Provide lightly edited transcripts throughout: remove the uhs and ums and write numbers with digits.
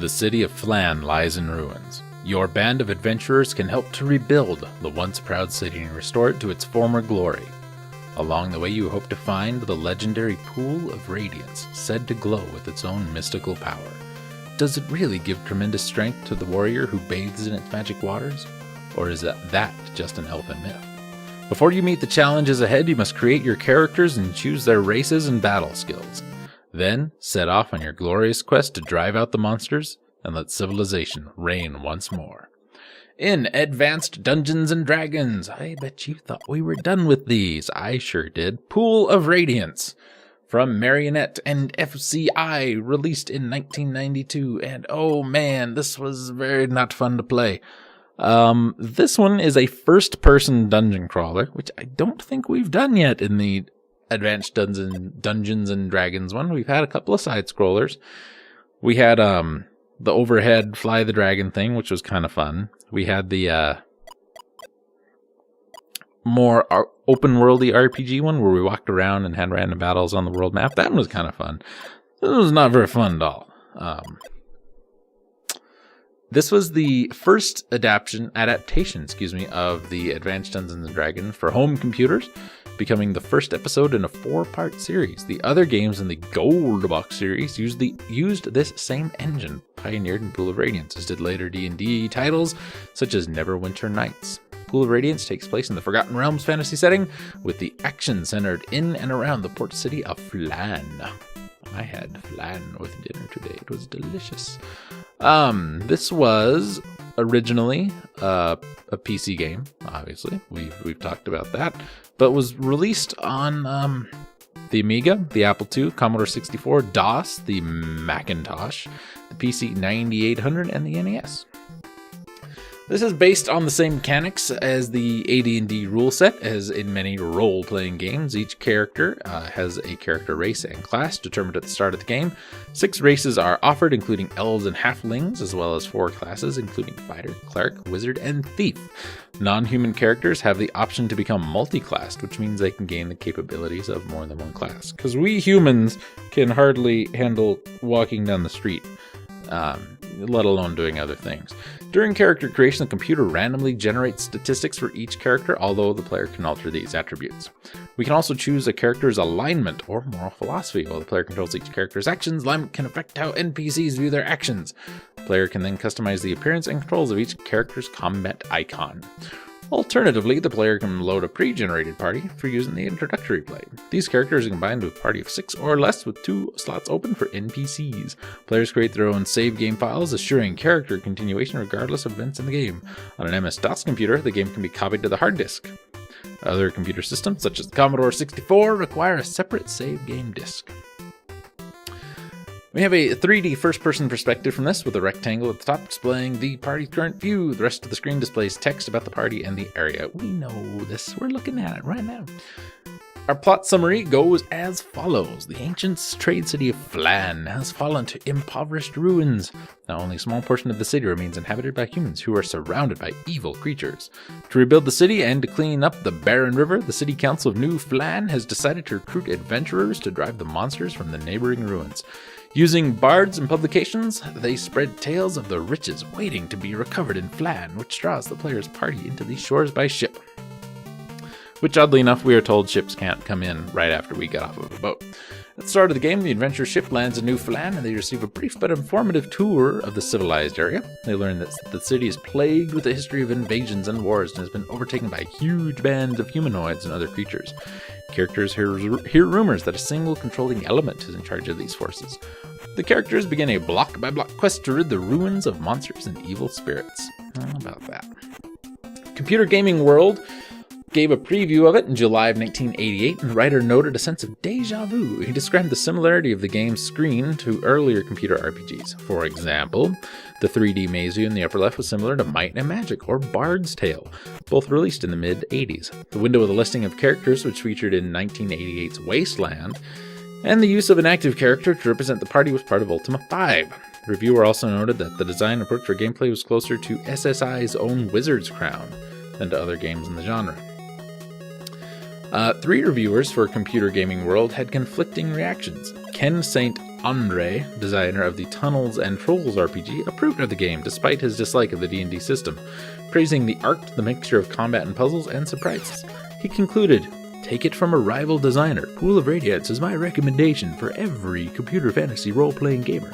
The city of Flan lies in ruins. Your band of adventurers can help to rebuild the once proud city and restore it to its former glory. Along the way, you hope to find the legendary Pool of Radiance, said to glow with its own mystical power. Does it really give tremendous strength to the warrior who bathes in its magic waters? Or is that just an elfin myth? Before you meet the challenges ahead, you must create your characters and choose their races and battle skills. Then, set off on your glorious quest to drive out the monsters and let civilization reign once more. In Advanced Dungeons and Dragons, I bet you thought we were done with these. I sure did. Pool of Radiance from Marionette and FCI, released in 1992, and oh man, this was very not fun to play. This one is a first-person dungeon crawler, which I don't think we've done yet in the Advanced Dungeons and Dragons one. We've had a couple of side-scrollers. We had the overhead fly the dragon thing, which was kind of fun. We had the more open-worldy RPG one where we walked around and had random battles on the world map. That one was kind of fun. This was not very fun at all. This was the first adaptation, of the Advanced Dungeons & Dragons for home computers, becoming the first episode in a 4-part series. The other games in the Gold Box series used this same engine, pioneered in Pool of Radiance, as did later D&D titles, such as Neverwinter Nights. Pool of Radiance takes place in the Forgotten Realms fantasy setting, with the action centered in and around the port city of Flan. I had flan with dinner today. It was delicious. This was originally a PC game, obviously. We've talked about that. But was released on the Amiga, the Apple II, Commodore 64, DOS, the Macintosh, the PC 9800, and the NES. This is based on the same mechanics as the AD&D rule set, as in many role-playing games. Each character has a character race and class determined at the start of the game. 6 races are offered, including elves and halflings, as well as 4 classes, including fighter, cleric, wizard, and thief. Non-human characters have the option to become multi-classed, which means they can gain the capabilities of more than one class. Because we humans can hardly handle walking down the street, let alone doing other things. During character creation, the computer randomly generates statistics for each character, although the player can alter these attributes. We can also choose a character's alignment or moral philosophy. While the player controls each character's actions, alignment can affect how NPCs view their actions. The player can then customize the appearance and controls of each character's combat icon. Alternatively, the player can load a pre-generated party for using the introductory play. These characters are combined with a party of 6 or less with 2 slots open for NPCs. Players create their own save game files, assuring character continuation regardless of events in the game. On an MS-DOS computer, the game can be copied to the hard disk. Other computer systems, such as the Commodore 64, require a separate save game disk. We have a 3D first-person perspective from this, with a rectangle at the top displaying the party's current view. The rest of the screen displays text about the party and the area. We know this. We're looking at it right now. Our plot summary goes as follows. The ancient trade city of Flan has fallen to impoverished ruins. Now only a small portion of the city remains inhabited by humans who are surrounded by evil creatures. To rebuild the city and to clean up the barren river, the city council of New Flan has decided to recruit adventurers to drive the monsters from the neighboring ruins. Using bards and publications, they spread tales of the riches waiting to be recovered in Flan, which draws the player's party into these shores by ship. Which, oddly enough, we are told ships can't come in right after we get off of a boat. At the start of the game, the adventure ship lands in New Flan, and they receive a brief but informative tour of the civilized area. They learn that the city is plagued with a history of invasions and wars and has been overtaken by huge bands of humanoids and other creatures. Characters hear rumors that a single controlling element is in charge of these forces. The characters begin a block-by-block quest to rid the ruins of monsters and evil spirits. How about that? Computer Gaming World gave a preview of it in July of 1988, and the writer noted a sense of deja vu. He described the similarity of the game's screen to earlier computer RPGs. For example, the 3D maze view in the upper left was similar to Might and Magic or Bard's Tale, both released in the mid-80s. The window with a listing of characters, which featured in 1988's Wasteland, and the use of an active character to represent the party was part of Ultima 5. The reviewer also noted that the design approach for gameplay was closer to SSI's own Wizard's Crown than to other games in the genre. 3 reviewers for Computer Gaming World had conflicting reactions. Ken St. Andre, designer of the Tunnels and Trolls RPG, approved of the game despite his dislike of the D&D system, praising the art, the mixture of combat and puzzles, and surprises. He concluded, "Take it from a rival designer, Pool of Radiance is my recommendation for every computer fantasy role-playing gamer."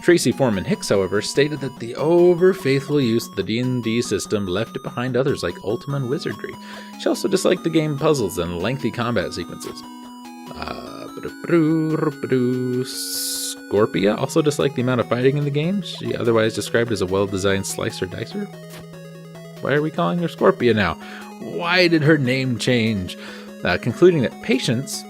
Tracy Foreman Hicks, however, stated that the over-faithful use of the D&D system left it behind others like Ultima and Wizardry. She also disliked the game puzzles and lengthy combat sequences. Scorpia also disliked the amount of fighting in the game. She otherwise described as a well-designed slicer-dicer. Why are we calling her Scorpia now? Why did her name change? Concluding that patience,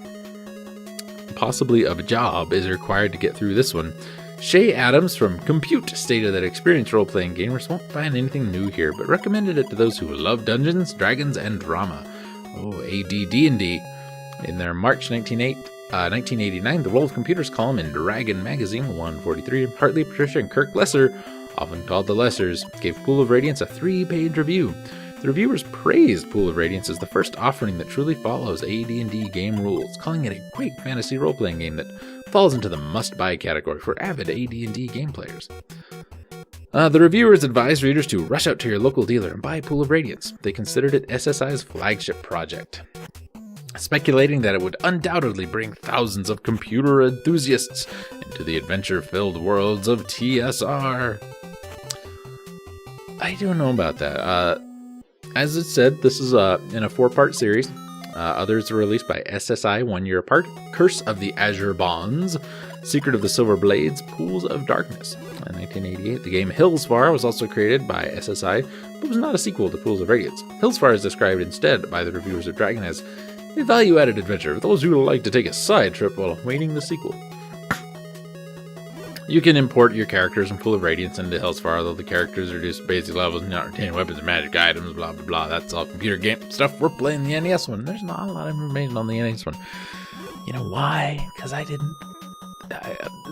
possibly of a job, is required to get through this one. Shay Adams from Compute stated that experienced role-playing gamers won't find anything new here, but recommended it to those who love Dungeons, Dragons, and drama. AD&D. In their March 1989 The World of Computers column in Dragon Magazine 143, Hartley, Patricia, and Kirk Lesser, often called the Lessers, gave Pool of Radiance a 3-page review. The reviewers praised Pool of Radiance as the first offering that truly follows AD&D game rules, calling it a great fantasy role-playing game that falls into the must-buy category for avid AD&D game players. The reviewers advised readers to rush out to your local dealer and buy Pool of Radiance. They considered it SSI's flagship project, speculating that it would undoubtedly bring thousands of computer enthusiasts into the adventure-filled worlds of TSR. I don't know about that. As it said, this is in a 4-part series. Others are released by SSI 1 year apart. Curse of the Azure Bonds, Secret of the Silver Blades, Pools of Darkness. In 1988, the game Hillsfar was also created by SSI, but was not a sequel to Pools of Radiance. Hillsfar is described instead by the reviewers of Dragon as a value-added adventure for those who like to take a side trip while awaiting the sequel. You can import your characters from Pool of Radiance into Hellsfar, although the characters are just basic levels and not retain weapons and magic items, blah blah blah. That's all computer game stuff. We're playing the NES one. There's not a lot of information on the NES one. You know why? Because I didn't.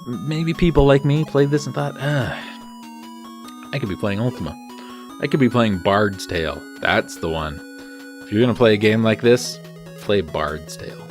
Maybe people like me played this and thought, I could be playing Ultima. I could be playing Bard's Tale. That's the one. If you're going to play a game like this, play Bard's Tale.